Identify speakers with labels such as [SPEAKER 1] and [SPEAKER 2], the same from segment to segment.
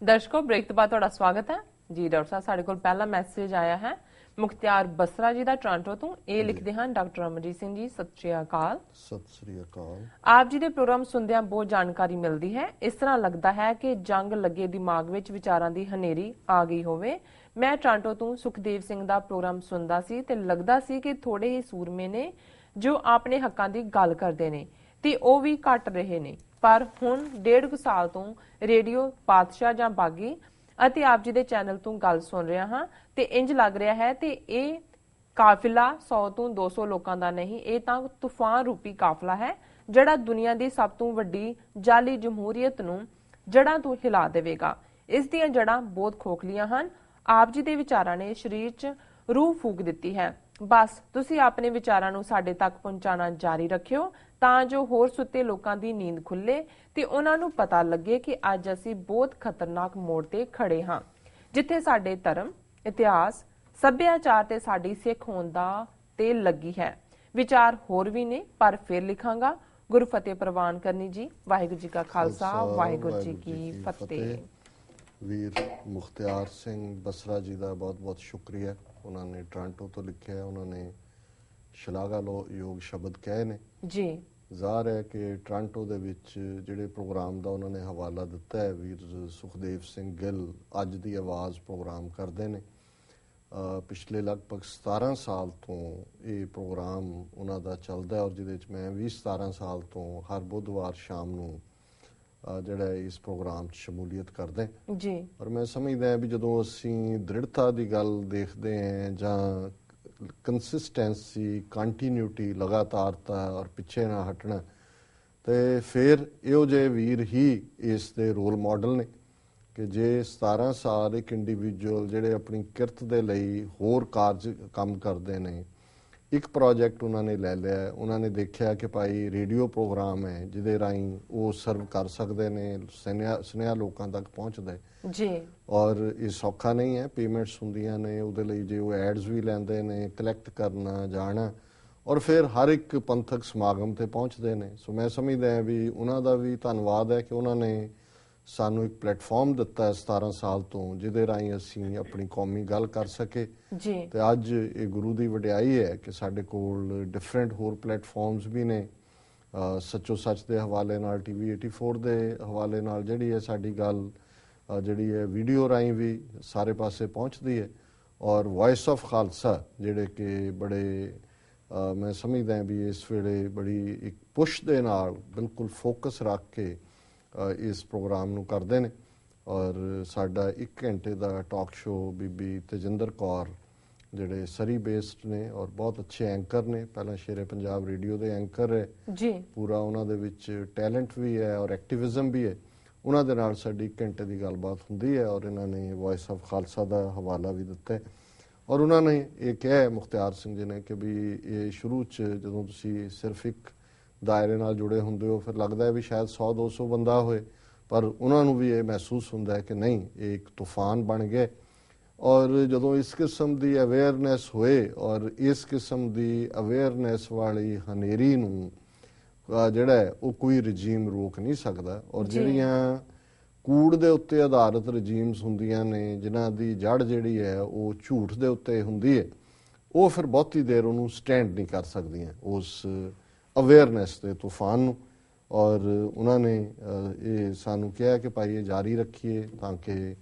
[SPEAKER 1] दर्शकों ब्रेक तो बाद तुहाडा स्वागत है जी। डॉक्टर साहब साडे कोल पहला मैसेज आया है मुख्तियार बसरा जी का टोरंटो तो ये लिखते हैं, डॉक्टर अमरजीत सिंह जी सत श्री अकाल।
[SPEAKER 2] सत श्री अकाल।
[SPEAKER 1] आप जी के प्रोग्राम सुनदियां बहुत जानकारी मिलती है। इस तरह लगता है कि जंग लगे दिमाग विच विचारां दी हनेरी आ गई होवे। मैं टोरंटो तो सुखदेव सिंह का प्रोग्राम सुनदा सी ते लगदा सी कि थोड़े ही सूरमे ने जो अपने हक्कां दी गल करदे ने ते ओह भी घट रहे ने, पर हुण 1.5 साल तो रेडियो पातशाह जां बागी ਅਤੇ ਆਪ ਜੀ ਦੇ ਚੈਨਲ ਤੋਂ ਗੱਲ ਸੁਣ ਰਿਹਾ ਹਾਂ ਤੇ ਇੰਜ ਲੱਗ ਰਿਹਾ ਹੈ ਤੇ ਇਹ ਕਾਫਿਲਾ 100 ਤੋਂ 200 ਲੋਕਾਂ ਦਾ ਨਹੀਂ, ਇਹ ਤਾਂ ਤੂਫਾਨ ਰੂਪੀ ਕਾਫਲਾ ਹੈ ਜਿਹੜਾ ਦੁਨੀਆ ਦੀ ਸਭ ਤੋਂ ਵੱਡੀ ਜਾਲੀ ਜਮਹੂਰੀਅਤ ਨੂੰ ਜੜਾਂ ਤੋਂ ਹਿਲਾ ਦੇਵੇਗਾ। ਇਸ ਦੀਆਂ ਜੜਾਂ ਬਹੁਤ ਖੋਖਲੀਆਂ ਹਨ। ਆਪ ਜੀ ਦੇ ਵਿਚਾਰਾਂ ਨੇ ਸਰੀਰ 'ਚ ਰੂਹ ਫੂਕ ਦਿੱਤੀ ਹੈ। ਬਸ ਤੁਸੀਂ ਆਪਣੇ ਵਿਚਾਰਾਂ ਨੂੰ ਸਾਡੇ ਤੱਕ ਪਹੁੰਚਾਉਣਾ ਜਾਰੀ ਰੱਖਿਓ ਤਾਂ ਜੋ ਹੋਰ ਸੁੱਤੇ ਲੋਕਾਂ ਦੀ ਨੀਂਦ ਖੁੱਲੇ ਤੇ ਉਹਨਾਂ ਨੂੰ ਪਤਾ ਲੱਗੇ ਕਿ ਅੱਜ ਅਸੀਂ ਬਹੁਤ ਖਤਰਨਾਕ ਮੋੜ ਤੇ ਖੜੇ ਹਾਂ, ਜਿੱਥੇ ਸਾਡੇ ਧਰਮ, ਇਤਿਹਾਸ, ਸੱਭਿਆਚਾਰ ਤੇ ਸਾਡੀ ਸਿੱਖ ਹੋਣ ਦਾ ਤੇਲ ਲੱਗੀ ਹੈ। ਵਿਚਾਰ ਹੋਰ ਵੀ ਨੇ ਪਰ ਫਿਰ ਲਿਖਾਂਗਾ। ਗੁਰੂ ਫਤਿਹ ਪ੍ਰਵਾਨ ਕਰਨੀ ਜੀ। ਵਾਹਿਗੁਰੂ ਜੀ ਕਾ ਖਾਲਸਾ, ਵਾਹਿਗੁਰੂ ਜੀ ਕੀ ਫਤਿਹ।
[SPEAKER 2] ਵੀਰ ਮੁਖਤਿਆਰ ਸਿੰਘ ਬਸਰਾ ਜੀ ਦਾ ਬਹੁਤ ਬਹੁਤ ਸ਼ੁਕਰੀਆ। ਉਹਨਾਂ ਨੇ ਟੋਰਾਂਟੋ ਤੋਂ ਲਿਖਿਆ, ਉਹਨਾਂ ਨੇ ਸ਼ਲਾਘਾਯੋਗ ਸ਼ਬਦ ਕਹੇ ਨੇ
[SPEAKER 1] ਜੀ।
[SPEAKER 2] ਜ਼ਾਹਰ ਹੈ ਕਿ ਟੋਰਾਂਟੋ ਦੇ ਵਿੱਚ ਜਿਹੜੇ ਪ੍ਰੋਗਰਾਮ ਦਾ ਉਹਨਾਂ ਨੇ ਹਵਾਲਾ ਦਿੱਤਾ ਹੈ, ਵੀਰ ਸੁਖਦੇਵ ਸਿੰਘ ਗਿੱਲ ਅੱਜ ਦੀ ਆਵਾਜ਼ ਪ੍ਰੋਗਰਾਮ ਕਰਦੇ ਨੇ। ਪਿਛਲੇ ਲਗਭਗ 17 ਸਾਲ ਤੋਂ ਇਹ ਪ੍ਰੋਗਰਾਮ ਉਹਨਾਂ ਦਾ ਚੱਲਦਾ ਹੈ ਔਰ ਜਿਹਦੇ ਵਿੱਚ ਮੈਂ ਵੀ 17 ਸਾਲ ਤੋਂ ਹਰ ਬੁੱਧਵਾਰ ਸ਼ਾਮ ਨੂੰ ਜਿਹੜਾ ਇਸ ਪ੍ਰੋਗਰਾਮ 'ਚ ਸ਼ਮੂਲੀਅਤ ਕਰਦੇ
[SPEAKER 1] ਜੀ।
[SPEAKER 2] ਔਰ ਮੈਂ ਸਮਝਦਾ ਹਾਂ ਵੀ ਜਦੋਂ ਅਸੀਂ ਦ੍ਰਿੜਤਾ ਦੀ ਗੱਲ ਦੇਖਦੇ ਹਾਂ ਜਾਂ ਕੰਸਿਸਟੈਂਸੀ, ਕੰਟੀਨਿਊਟੀ, ਲਗਾਤਾਰਤਾ ਔਰ ਪਿੱਛੇ ਨਾ ਹਟਣਾ, ਤੇ ਫਿਰ ਇਹੋ ਜਿਹੇ ਵੀਰ ਹੀ ਇਸ ਦੇ ਰੋਲ ਮਾਡਲ ਨੇ ਕਿ ਜੇ 17 ਸਾਲ ਇੱਕ ਇੰਡੀਵਿਜੂਅਲ ਜਿਹੜੇ ਆਪਣੀ ਕਿਰਤ ਦੇ ਲਈ ਹੋਰ ਕਾਰਜ ਕੰਮ ਕਰਦੇ ਨੇ, ਇੱਕ ਪ੍ਰੋਜੈਕਟ ਉਹਨਾਂ ਨੇ ਲੈ ਲਿਆ, ਉਹਨਾਂ ਨੇ ਦੇਖਿਆ ਕਿ ਭਾਈ ਰੇਡੀਓ ਪ੍ਰੋਗਰਾਮ ਹੈ ਜਿਹਦੇ ਰਾਹੀਂ ਉਹ ਸਰਵ ਕਰ ਸਕਦੇ ਨੇ, ਸੁਨੇਹਾ ਲੋਕਾਂ ਤੱਕ ਪਹੁੰਚਦਾ
[SPEAKER 1] ਜੀ।
[SPEAKER 2] ਔਰ ਇਹ ਸੌਖਾ ਨਹੀਂ ਹੈ, ਪੇਮੈਂਟਸ ਹੁੰਦੀਆਂ ਨੇ ਉਹਦੇ ਲਈ, ਜੇ ਉਹ ਐਡਸ ਵੀ ਲੈਂਦੇ ਨੇ, ਕਲੈਕਟ ਕਰਨਾ, ਜਾਣਾ, ਔਰ ਫਿਰ ਹਰ ਇੱਕ ਪੰਥਕ ਸਮਾਗਮ ਤੇ ਪਹੁੰਚਦੇ ਨੇ। ਸੋ ਮੈਂ ਸਮਝਦਾ ਵੀ ਉਹਨਾਂ ਦਾ ਵੀ ਧੰਨਵਾਦ ਹੈ ਕਿ ਉਹਨਾਂ ਨੇ ਸਾਨੂੰ ਇੱਕ ਪਲੇਟਫਾਰਮ ਦਿੱਤਾ ਹੈ 17 ਸਾਲ ਤੋਂ, ਜਿਹਦੇ ਰਾਹੀਂ ਅਸੀਂ ਆਪਣੀ ਕੌਮੀ ਗੱਲ ਕਰ ਸਕੇ
[SPEAKER 1] ਜੀ।
[SPEAKER 2] ਤੇ ਅੱਜ ਇਹ ਗੁਰੂ ਦੀ ਵਡਿਆਈ ਹੈ ਕਿ ਸਾਡੇ ਕੋਲ ਡਿਫਰੈਂਟ ਹੋਰ ਪਲੇਟਫਾਰਮਸ ਵੀ ਨੇ। ਸੱਚੋ ਸੱਚ ਦੇ ਹਵਾਲੇ ਨਾਲ, TV 84 ਦੇ ਹਵਾਲੇ ਨਾਲ ਜਿਹੜੀ ਹੈ ਸਾਡੀ ਗੱਲ ਜਿਹੜੀ ਹੈ ਵੀਡੀਓ ਰਾਹੀਂ ਵੀ ਸਾਰੇ ਪਾਸੇ ਪਹੁੰਚਦੀ ਹੈ। ਔਰ ਵੌਇਸ ਆਫ ਖਾਲਸਾ ਜਿਹੜੇ ਕਿ ਬੜੇ ਮੈਂ ਸਮਝਦਾ ਵੀ ਇਸ ਵੇਲੇ ਬੜੀ ਇੱਕ ਪੁਸ਼ ਦੇ ਨਾਲ ਬਿਲਕੁਲ ਫੋਕਸ ਰੱਖ ਕੇ ਇਸ ਪ੍ਰੋਗਰਾਮ ਨੂੰ ਕਰਦੇ ਨੇ। ਔਰ ਸਾਡਾ 1 ਘੰਟੇ ਦਾ ਟਾਕ ਸ਼ੋ ਬੀਬੀ ਤੇਜਿੰਦਰ ਕੌਰ ਜਿਹੜੇ ਸਰੀ ਬੇਸਡ ਨੇ ਔਰ ਬਹੁਤ ਅੱਛੇ ਐਂਕਰ ਨੇ, ਪਹਿਲਾਂ ਸ਼ੇਰੇ ਪੰਜਾਬ ਰੇਡੀਓ ਦੇ ਐਂਕਰ ਹੈ
[SPEAKER 1] ਜੀ। ਪੂਰਾ
[SPEAKER 2] ਉਹਨਾਂ ਦੇ ਵਿੱਚ ਟੈਲੈਂਟ ਵੀ ਹੈ ਔਰ ਐਕਟਿਵਿਜ਼ਮ ਵੀ ਹੈ। ਉਹਨਾਂ ਦੇ ਨਾਲ ਸਾਡੀ 1 ਘੰਟੇ ਦੀ ਗੱਲਬਾਤ ਹੁੰਦੀ ਹੈ ਔਰ ਇਹਨਾਂ ਨੇ ਵੌਇਸ ਆਫ ਖਾਲਸਾ ਦਾ ਹਵਾਲਾ ਵੀ ਦਿੱਤਾ ਹੈ। ਔਰ ਉਹਨਾਂ ਨੇ ਇਹ ਕਿਹਾ ਮੁਖਤਿਆਰ ਸਿੰਘ ਜੀ ਨੇ ਕਿ ਵੀ ਇਹ ਸ਼ੁਰੂ 'ਚ ਜਦੋਂ ਤੁਸੀਂ ਸਿਰਫ ਇੱਕ ਦਾਇਰੇ ਨਾਲ ਜੁੜੇ ਹੁੰਦੇ ਹੋ ਫਿਰ ਲੱਗਦਾ ਹੈ ਵੀ ਸ਼ਾਇਦ 100-200 ਬੰਦਾ ਹੋਏ, ਪਰ ਉਹਨਾਂ ਨੂੰ ਵੀ ਇਹ ਮਹਿਸੂਸ ਹੁੰਦਾ ਹੈ ਕਿ ਨਹੀਂ, ਇਹ ਇੱਕ ਤੂਫਾਨ ਬਣ ਗਿਆ। ਔਰ ਜਦੋਂ ਇਸ ਕਿਸਮ ਦੀ ਅਵੇਅਰਨੈਸ ਹੋਏ ਔਰ ਇਸ ਕਿਸਮ ਦੀ ਅਵੇਅਰਨੈਸ ਵਾਲੀ ਹਨੇਰੀ ਨੂੰ ਜਿਹੜਾ ਹੈ ਉਹ ਕੋਈ ਰਜੀਮ ਰੋਕ ਨਹੀਂ ਸਕਦਾ। ਔਰ ਜਿਹੜੀਆਂ ਕੂੜ ਦੇ ਉੱਤੇ ਆਧਾਰਿਤ ਰਜੀਮਸ ਹੁੰਦੀਆਂ ਨੇ, ਜਿਨ੍ਹਾਂ ਦੀ ਜੜ ਜਿਹੜੀ ਹੈ ਉਹ ਝੂਠ ਦੇ ਉੱਤੇ ਹੁੰਦੀ ਹੈ, ਉਹ ਫਿਰ ਬਹੁਤੀ ਦੇਰ ਉਹਨੂੰ ਸਟੈਂਡ ਨਹੀਂ ਕਰ ਸਕਦੀਆਂ ਉਸ ਅਵੇਅਰਨੈਸ ਦੇ ਤੂਫਾਨ ਨੂੰ। ਔਰ ਉਹਨਾਂ ਨੇ ਇਹ ਸਾਨੂੰ ਕਿਹਾ ਕਿ ਭਾਈ ਇਹ ਜਾਰੀ ਰੱਖੀਏ ਤਾਂ ਕਿ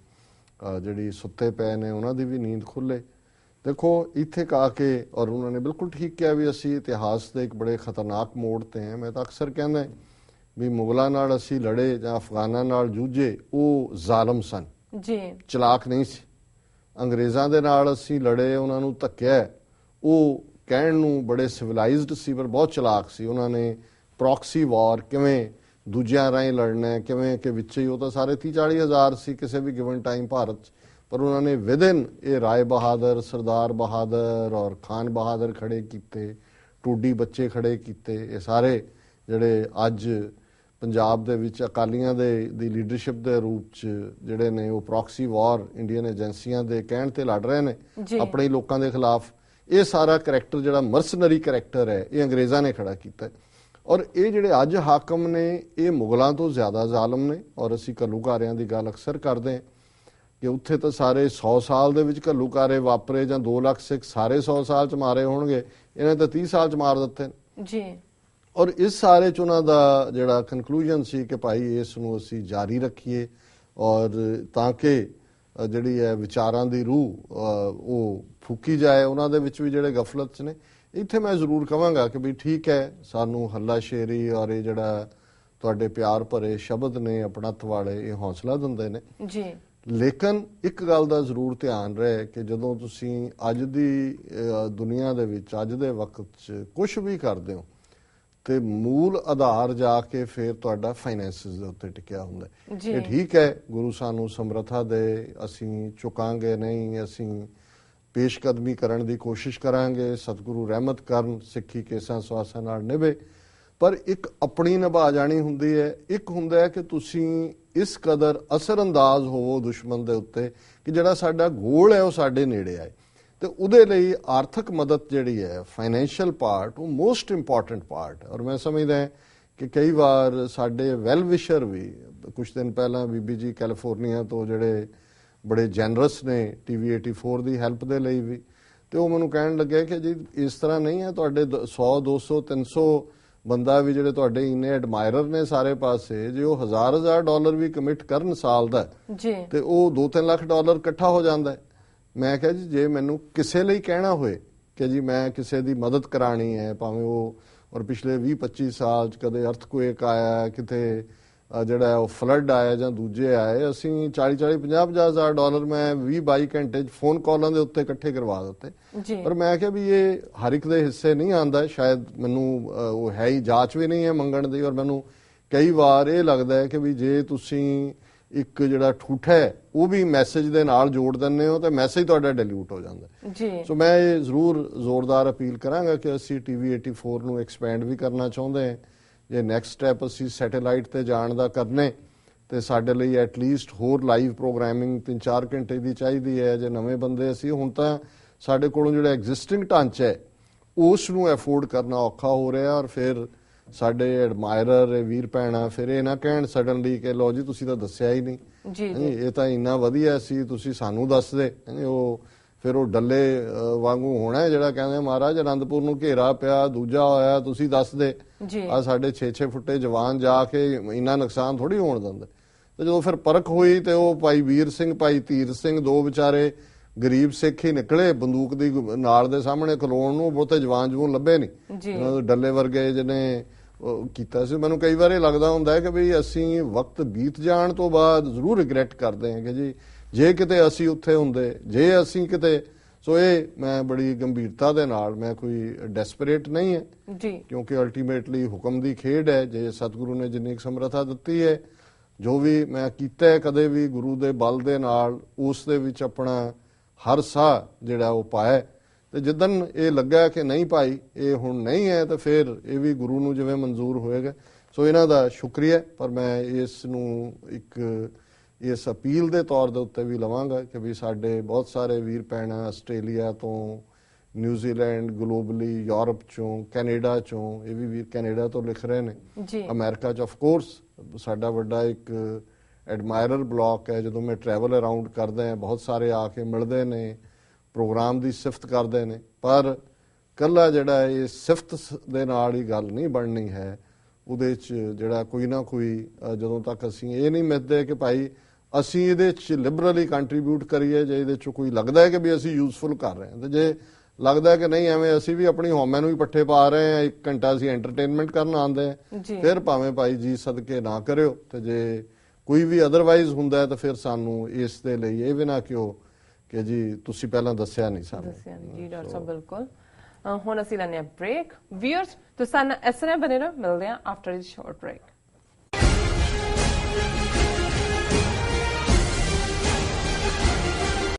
[SPEAKER 2] ਜਿਹੜੀ ਸੁੱਤੇ ਪਏ ਨੇ ਉਹਨਾਂ ਦੀ ਵੀ ਨੀਂਦ ਖੁੱਲੇ। ਦੇਖੋ ਇੱਥੇ ਆ ਕੇ ਔਰ ਉਹਨਾਂ ਨੇ ਬਿਲਕੁਲ ਠੀਕ ਕਿਹਾ ਵੀ ਅਸੀਂ ਇਤਿਹਾਸ ਦੇ ਇੱਕ ਬੜੇ ਖਤਰਨਾਕ ਮੋੜ ਤੇ ਹਾਂ। ਮੈਂ ਤਾਂ ਅਕਸਰ ਕਹਿੰਦਾ ਵੀ ਮੁਗਲਾਂ ਨਾਲ ਅਸੀਂ ਲੜੇ ਜਾਂ ਅਫਗਾਨਾਂ ਨਾਲ ਜੂਝੇ, ਉਹ ਜ਼ਾਲਮ ਸਨ ਜੀ, ਚਲਾਕ ਨਹੀਂ ਸੀ। ਅੰਗਰੇਜ਼ਾਂ ਦੇ ਨਾਲ ਅਸੀਂ ਲੜੇ, ਉਹਨਾਂ ਨੂੰ ਧੱਕਿਆ, ਉਹ ਕਹਿਣ ਨੂੰ ਬੜੇ ਸਿਵਲਾਈਜ਼ਡ ਸੀ ਪਰ ਬਹੁਤ ਚਲਾਕ ਸੀ। ਉਹਨਾਂ ਨੇ ਪ੍ਰੋਕਸੀ ਵਾਰ ਕਿਵੇਂ ਦੂਜਿਆਂ ਰਾਹੀਂ ਲੜਨਾ, ਕਿਵੇਂ ਕਿ ਵਿੱਚ ਹੀ ਉਹ ਤਾਂ ਸਾਰੇ 30-40 ਹਜ਼ਾਰ ਸੀ ਕਿਸੇ ਵੀ ਗਿਵਨ ਟਾਈਮ ਭਾਰਤ 'ਚ, ਪਰ ਉਹਨਾਂ ਨੇ ਵਿਦਿਨ ਇਹ ਰਾਏ ਬਹਾਦਰ, ਸਰਦਾਰ ਬਹਾਦਰ ਔਰ ਖਾਨ ਬਹਾਦਰ ਖੜੇ ਕੀਤੇ, ਟੂਡੀ ਬੱਚੇ ਖੜੇ ਕੀਤੇ। ਇਹ ਸਾਰੇ ਜਿਹੜੇ ਅੱਜ ਪੰਜਾਬ ਦੇ ਵਿੱਚ ਅਕਾਲੀਆਂ ਦੀ ਲੀਡਰਸ਼ਿਪ ਦੇ ਰੂਪ 'ਚ ਜਿਹੜੇ ਨੇ ਉਹ ਪ੍ਰੋਕਸੀ ਵਾਰ ਇੰਡੀਅਨ ਏਜੰਸੀਆਂ ਦੇ ਕਹਿਣ ਤੇ ਲੜ ਰਹੇ ਨੇ ਆਪਣੇ ਲੋਕਾਂ ਦੇ ਖਿਲਾਫ, ਇਹ ਸਾਰਾ ਕਰੈਕਟਰ ਜਿਹੜਾ ਮਰਸਨਰੀ ਕਰੈਕਟਰ ਹੈ ਇਹ ਅੰਗਰੇਜ਼ਾਂ ਨੇ ਖੜਾ ਕੀਤਾ। ਔਰ ਇਹ ਜਿਹੜੇ ਅੱਜ ਹਾਕਮ ਨੇ ਇਹ ਮੁਗਲਾਂ ਤੋਂ ਜ਼ਿਆਦਾ ਜ਼ਾਲਮ ਨੇ। ਔਰ ਅਸੀਂ ਘੱਲੂਘਾਰਿਆਂ ਦੀ ਗੱਲ ਅਕਸਰ ਕਰਦੇ ਹਾਂ ਕਿ ਉੱਥੇ ਤਾਂ ਸਾਰੇ 100 ਸਾਲ ਦੇ ਵਿੱਚ ਘੱਲੂਘਾਰੇ ਵਾਪਰੇ ਜਾਂ 2 ਲੱਖ ਸਿੱਖ ਸਾਰੇ 100 ਸਾਲ ਚ ਮਾਰੇ ਹੋਣਗੇ, ਇਹਨੇ ਤਾਂ 30 ਸਾਲ ਚ ਮਾਰ ਦਿੱਤੇ
[SPEAKER 1] ਜੀ।
[SPEAKER 2] ਔਰ ਇਸ ਸਾਰੇ ਚ ਉਹਨਾਂ ਦਾ ਜਿਹੜਾ ਕਨਕਲੂਜਨ ਸੀ ਕਿ ਭਾਈ ਇਸ ਨੂੰ ਅਸੀਂ ਜਾਰੀ ਰੱਖੀਏ ਔਰ ਤਾਂ ਕਿ ਜਿਹੜੀ ਹੈ ਵਿਚਾਰਾਂ ਦੀ ਰੂਹ ਉਹ ਫੂਕੀ ਜਾਏ ਉਹਨਾਂ ਦੇ ਵਿੱਚ ਵੀ ਜਿਹੜੇ ਗਫਲਤ ਚ ਨੇ। ਇੱਥੇ ਮੈਂ ਜ਼ਰੂਰ ਕਹਾਂਗਾ ਕਿ ਵੀ ਠੀਕ ਹੈ, ਸਾਨੂੰ ਹੱਲਾ ਸ਼ੇਰੀ ਔਰ ਇਹ ਜਿਹੜਾ ਤੁਹਾਡੇ ਪਿਆਰ ਭਰੇ ਸ਼ਬਦ ਨੇ ਆਪਣਤ ਵਾਲੇ ਇਹ ਹੌਸਲਾ ਦਿੰਦੇ ਨੇ
[SPEAKER 1] ਜੀ,
[SPEAKER 2] ਲੇਕਿਨ ਇੱਕ ਗੱਲ ਦਾ ਜ਼ਰੂਰ ਧਿਆਨ ਰਹੇ ਕਿ ਜਦੋਂ ਤੁਸੀਂ ਅੱਜ ਦੀ ਦੁਨੀਆ ਦੇ ਵਿੱਚ ਅੱਜ ਦੇ ਵਕਤ 'ਚ ਕੁਝ ਵੀ ਕਰਦੇ ਹੋ ਤੇ ਮੂਲ ਆਧਾਰ ਜਾ ਕੇ ਫਿਰ ਤੁਹਾਡਾ ਫਾਈਨੈਂਸਿਸ ਦੇ ਉੱਤੇ ਟਿਕਿਆ ਹੁੰਦਾ। ਇਹ ਠੀਕ ਹੈ, ਗੁਰੂ ਸਾਨੂੰ ਸਮਰੱਥਾ ਦੇ, ਅਸੀਂ ਝੁਕਾਂਗੇ ਨਹੀਂ, ਅਸੀਂ ਪੇਸ਼ਕਦਮੀ ਕਰਨ ਦੀ ਕੋਸ਼ਿਸ਼ ਕਰਾਂਗੇ, ਸਤਿਗੁਰੂ ਰਹਿਮਤ ਕਰਨ, ਸਿੱਖੀ ਕੇਸਾਂ ਸਵਾਸਾਂ ਨਾਲ ਨਿਭੇ, ਪਰ ਇੱਕ ਆਪਣੀ ਨਿਭਾ ਜਾਣੀ ਹੁੰਦੀ ਹੈ। ਇੱਕ ਹੁੰਦਾ ਹੈ ਕਿ ਤੁਸੀਂ ਇਸ ਕਦਰ ਅਸਰਅੰਦਾਜ਼ ਹੋਵੋ ਦੁਸ਼ਮਣ ਦੇ ਉੱਤੇ ਕਿ ਜਿਹੜਾ ਸਾਡਾ ਗੋਲ ਹੈ ਉਹ ਸਾਡੇ ਨੇੜੇ ਆਏ। ਤੇ ਉਹਦੇ ਲਈ ਆਰਥਿਕ ਮਦਦ ਜਿਹੜੀ ਹੈ, ਫਾਈਨੈਂਸ਼ੀਅਲ ਪਾਰਟ, ਉਹ ਮੋਸਟ ਇੰਪੋਰਟੈਂਟ ਪਾਰਟ। ਔਰ ਮੈਂ ਸਮਝਦਾ ਕਿ ਕਈ ਵਾਰ ਸਾਡੇ ਵੈਲ ਵਿਸ਼ਰ ਵੀ, ਕੁਝ ਦਿਨ ਪਹਿਲਾਂ ਬੀਬੀ ਜੀ ਕੈਲੀਫੋਰਨੀਆ ਤੋਂ ਜਿਹੜੇ ਬੜੇ ਜੈਨਰਸ ਨੇ TV 84 ਦੀ ਹੈਲਪ ਦੇ ਲਈ ਵੀ, ਤੇ ਉਹ ਮੈਨੂੰ ਕਹਿਣ ਲੱਗੇ ਕਿ ਜੀ ਇਸ ਤਰ੍ਹਾਂ ਨਹੀਂ ਹੈ, ਤੁਹਾਡੇ 100 200 300 ਬੰਦਾ ਵੀ ਜਿਹੜੇ ਤੁਹਾਡੇ ਇੰਨੇ ਐਡਮਾਇਰਰ ਨੇ ਸਾਰੇ ਪਾਸੇ, ਜੇ ਉਹ $1000 ਵੀ ਕਮਿਟ ਕਰਨ ਸਾਲ ਦਾ
[SPEAKER 1] ਜੀ
[SPEAKER 2] ਤੇ ਉਹ $2-3 ਲੱਖ ਇਕੱਠਾ ਹੋ ਜਾਂਦਾ ਹੈ। ਮੈਂ ਕਿਹਾ ਜੀ ਜੇ ਮੈਨੂੰ ਕਿਸੇ ਲਈ ਕਹਿਣਾ ਹੋਏ ਕਿ ਜੀ ਮੈਂ ਕਿਸੇ ਦੀ ਮਦਦ ਕਰਾਣੀ ਹੈ, ਭਾਵੇਂ ਉਹ ਔਰ ਪਿਛਲੇ 20-25 ਸਾਲ ਚ ਕਦੇ ਅਰਥਕੁਏਕ ਆਇਆ, ਕਿਤੇ ਜਿਹੜਾ ਉਹ ਫਲੱਡ ਆਇਆ ਜਾਂ ਦੂਜੇ ਆਏ, ਅਸੀਂ 40-40 50-50 ਹਜ਼ਾਰ ਡਾਲਰ ਮੈਂ 20-22 ਘੰਟੇ ਫੋਨ ਕਾਲਾਂ ਦੇ ਉੱਤੇ ਇਕੱਠੇ ਕਰਵਾ ਦਿੱਤੇ। ਪਰ ਮੈਂ ਕਿਹਾ ਵੀ ਇਹ ਹਰ ਇੱਕ ਦੇ ਹਿੱਸੇ ਨਹੀਂ ਆਉਂਦਾ, ਸ਼ਾਇਦ ਮੈਨੂੰ ਉਹ ਹੈ ਹੀ ਜਾਚ ਵੀ ਨਹੀਂ ਹੈ ਮੰਗਣ ਦੀ। ਔਰ ਮੈਨੂੰ ਕਈ ਵਾਰ ਇਹ ਲੱਗਦਾ ਹੈ ਕਿ ਵੀ ਜੇ ਤੁਸੀਂ ਇੱਕ ਜਿਹੜਾ ਠੂਠਾ ਹੈ ਉਹ ਵੀ ਮੈਸੇਜ ਦੇ ਨਾਲ ਜੋੜ ਦਿੰਦੇ ਹੋ ਤੇ ਮੈਸੇਜ ਤੁਹਾਡਾ ਡਿਲੂਟ ਹੋ ਜਾਂਦਾ ਜੀ। ਸੋ ਮੈਂ ਇਹ ਜ਼ਰੂਰ ਜ਼ੋਰਦਾਰ ਅਪੀਲ ਕਰਾਂਗਾ ਕਿ ਅਸੀਂ TV 84 ਨੂੰ ਐਕਸਪੈਂਡ ਵੀ ਕਰਨਾ ਚਾਹੁੰਦੇ ਹਾਂ। ਜੇ ਨੈਕਸਟ ਸਟੈਪ ਅਸੀਂ ਸੈਟੇਲਾਈਟ ਤੇ ਜਾਣ ਦਾ ਕਰਨੇ ਤੇ ਸਾਡੇ ਲਈ ਐਟਲੀਸਟ ਹੋਰ ਲਾਈਵ ਪ੍ਰੋਗਰਾਮਿੰਗ 3-4 ਘੰਟੇ ਦੀ ਚਾਹੀਦੀ ਹੈ। ਜੇ ਨਵੇਂ ਬੰਦੇ ਅਸੀਂ, ਹੁਣ ਤਾਂ ਸਾਡੇ ਕੋਲੋਂ ਜਿਹੜਾ ਐਗਜ਼ਿਸਟਿੰਗ ਢਾਂਚਾ ਹੈ ਉਸ ਨੂੰ ਐਫੋਰਡ ਕਰਨਾ ਔਖਾ ਹੋ ਰਿਹਾ। ਔਰ ਫਿਰ ਸਾਡੇ ਐਡਮਾਇਰਰ ਵੀਰ ਭੈਣਾਂ ਫਿਰ ਇਹ ਨਾ ਕਹਿਣ ਸਡਨਲੀ ਕਿ ਲੋ ਜੀ ਤੁਸੀਂ ਤਾਂ ਦੱਸਿਆ ਹੀ ਨਹੀਂ, ਇਹ ਤਾਂ ਇੰਨਾ ਵਧੀਆ ਸੀ, ਤੁਸੀਂ ਸਾਨੂੰ ਦੱਸਦੇ। ਉਹ ਫਿਰ ਉਹ ਡੱਲੇ ਵਾਂਗੂ ਹੋਣਾ ਜਿਹੜਾ ਕਹਿੰਦੇ ਮਹਾਰਾਜ ਅਨੰਦਪੁਰ ਨੂੰ ਘੇਰਾ ਪਿਆ, ਦੂਜਾ ਹੋਇਆ, ਤੁਸੀਂ ਦੱਸਦੇ। ਆ ਸਾਡੇ 6-6 ਫੁੱਟੇ ਜਵਾਨ ਜਾ ਕੇ ਇੰਨਾ ਨੁਕਸਾਨ ਥੋੜੀ ਹੋਣ ਦਿੰਦੇ। ਤੇ ਜਦੋਂ ਫਿਰ ਪਰਖ ਹੋਈ ਤੇ ਉਹ ਭਾਈ ਵੀਰ ਸਿੰਘ, ਭਾਈ ਧੀਰ ਸਿੰਘ, ਦੋ ਵਿਚਾਰੇ ਗਰੀਬ ਸਿੱਖ ਹੀ ਨਿਕਲੇ, ਬੰਦੂਕ ਦੀ ਨਾਲ ਦੇ ਸਾਹਮਣੇ ਖਲੋਣ ਨੂੰ ਬਹੁਤੇ ਜਵਾਨ ਜਵੂਨ ਲੱਭੇ ਨਹੀਂ। ਡੱਲੇ ਵਰਗੇ ਜਿਹਨੇ ਕੀਤਾ ਸੀ। ਮੈਨੂੰ ਕਈ ਵਾਰ ਇਹ ਲੱਗਦਾ ਹੁੰਦਾ ਹੈ ਕਿ ਵੀ ਅਸੀਂ ਵਕਤ ਬੀਤ ਜਾਣ ਤੋਂ ਬਾਅਦ ਜ਼ਰੂਰ ਰਿਗਰੈਟ ਕਰਦੇ ਹਾਂ ਕਿ ਜੀ ਜੇ ਕਿਤੇ ਅਸੀਂ ਉੱਥੇ ਹੁੰਦੇ, ਜੇ ਅਸੀਂ ਕਿਤੇ। ਸੋ ਇਹ ਮੈਂ ਬੜੀ ਗੰਭੀਰਤਾ ਦੇ ਨਾਲ, ਮੈਂ ਕੋਈ ਡੈਸਪਰੇਟ ਨਹੀਂ ਹੈ ਜੀ, ਕਿਉਂਕਿ ਅਲਟੀਮੇਟਲੀ ਹੁਕਮ ਦੀ ਖੇਡ ਹੈ। ਜੇ ਸਤਿਗੁਰੂ ਨੇ ਜਿੰਨੀ ਸਮਰੱਥਾ ਦਿੱਤੀ ਹੈ, ਜੋ ਵੀ ਮੈਂ ਕੀਤਾ ਹੈ ਕਦੇ ਵੀ ਗੁਰੂ ਦੇ ਬਲ ਦੇ ਨਾਲ, ਉਸ ਦੇ ਵਿੱਚ ਆਪਣਾ ਹਰ ਸਾਹ ਜਿਹੜਾ ਉਹ ਪਾਇਆ। ਤੇ ਜਿੱਦਣ ਇਹ ਲੱਗਾ ਕਿ ਨਹੀਂ ਭਾਈ ਇਹ ਹੁਣ ਨਹੀਂ ਹੈ, ਤਾਂ ਫਿਰ ਇਹ ਵੀ ਗੁਰੂ ਨੂੰ ਜਿਵੇਂ ਮਨਜ਼ੂਰ ਹੋਏਗਾ। ਸੋ ਇਹਨਾਂ ਦਾ ਸ਼ੁਕਰੀਆ। ਪਰ ਮੈਂ ਇਸ ਨੂੰ ਇਸ ਅਪੀਲ ਦੇ ਤੌਰ ਦੇ ਉੱਤੇ ਵੀ ਲਵਾਂਗਾ ਕਿ ਵੀ ਸਾਡੇ ਬਹੁਤ ਸਾਰੇ ਵੀਰ ਭੈਣਾਂ ਆਸਟ੍ਰੇਲੀਆ ਤੋਂ, ਨਿਊਜ਼ੀਲੈਂਡ, ਗਲੋਬਲੀ, ਯੂਰਪ ਚੋਂ, ਕੈਨੇਡਾ ਚੋਂ, ਇਹ ਵੀ ਵੀਰ ਕੈਨੇਡਾ ਤੋਂ ਲਿਖ ਰਹੇ ਨੇ, ਅਮਰੀਕਾ ਚ ਆਫ ਕੋਰਸ ਸਾਡਾ ਵੱਡਾ ਇੱਕ ਐਡਮਾਇਰਰ ਬਲੌਕ ਹੈ। ਜਦੋਂ ਮੈਂ ਟਰੈਵਲ ਅਰਾਊਂਡ ਕਰਦਾ ਹਾਂ, ਬਹੁਤ ਸਾਰੇ ਆ ਕੇ ਮਿਲਦੇ ਨੇ, ਪ੍ਰੋਗਰਾਮ ਦੀ ਸਿਫਤ ਕਰਦੇ ਨੇ। ਪਰ ਕੱਲਾ ਜਿਹੜਾ ਇਹ ਸਿਫਤ ਦੇ ਨਾਲ ਹੀ ਗੱਲ ਨਹੀਂ ਬਣਨੀ ਹੈ, ਉਹਦੇ 'ਚ ਜਿਹੜਾ ਕੋਈ ਨਾ ਕੋਈ, ਜਦੋਂ ਤੱਕ ਅਸੀਂ ਇਹ ਨਹੀਂ ਮਿੱਥਦੇ ਕਿ ਭਾਈ ਅਸੀਂ ਇਹਦੇ 'ਚ ਲਿਬਰਲੀ ਕੰਟਰੀਬਿਊਟ ਕਰੀਏ, ਜੇ ਇਹਦੇ 'ਚ ਕੋਈ ਲੱਗਦਾ ਹੈ ਕਿ ਵੀ ਅਸੀਂ ਯੂਜ਼ਫੁਲ ਕਰ ਰਹੇ ਹਾਂ, ਤੇ ਜੇ ਲੱਗਦਾ ਕਿ ਨਹੀਂ ਐਵੇਂ ਅਸੀਂ ਵੀ ਆਪਣੀ ਹਉਮੈ ਨੂੰ ਹੀ ਪੱਠੇ ਪਾ ਰਹੇ ਹਾਂ, 1 ਘੰਟਾ ਅਸੀਂ ਐਂਟਰਟੇਨਮੈਂਟ ਕਰਨ ਆਉਂਦੇ ਹਾਂ, ਫਿਰ ਭਾਵੇਂ ਭਾਈ ਜੀ ਸਦਕੇ ਨਾ ਕਰਿਓ। ਤੇ ਜੇ ਕੋਈ ਵੀ ਅਦਰਵਾਈਜ਼ ਹੁੰਦਾ ਤਾਂ ਫਿਰ ਸਾਨੂੰ ਇਸ ਦੇ ਲਈ ਇਹ ਵੀ ਨਾ ਕਿਉਂ ਕਿ ਜੀ ਤੁਸੀਂ ਪਹਿਲਾਂ ਦੱਸਿਆ ਨਹੀਂ ਸਾਨੂੰ।
[SPEAKER 1] ਜੀ ਡਾਕਟਰ ਸਾਹਿਬ ਬਿਲਕੁਲ। ਹੁਣ ਅਸੀਂ ਲੈਣੇ ਆ ਬ੍ਰੇਕ। ਵੀਅਰਸ ਤੁਸੀਂ ਸਾਨੂੰ ਇਸ ਤਰ੍ਹਾਂ ਬਣੇ ਰਹੋ, ਮਿਲਦੇ ਆ ਆਫਟਰ ਦਿਸ ਸ਼ਾਰਟ ਬ੍ਰੇਕ।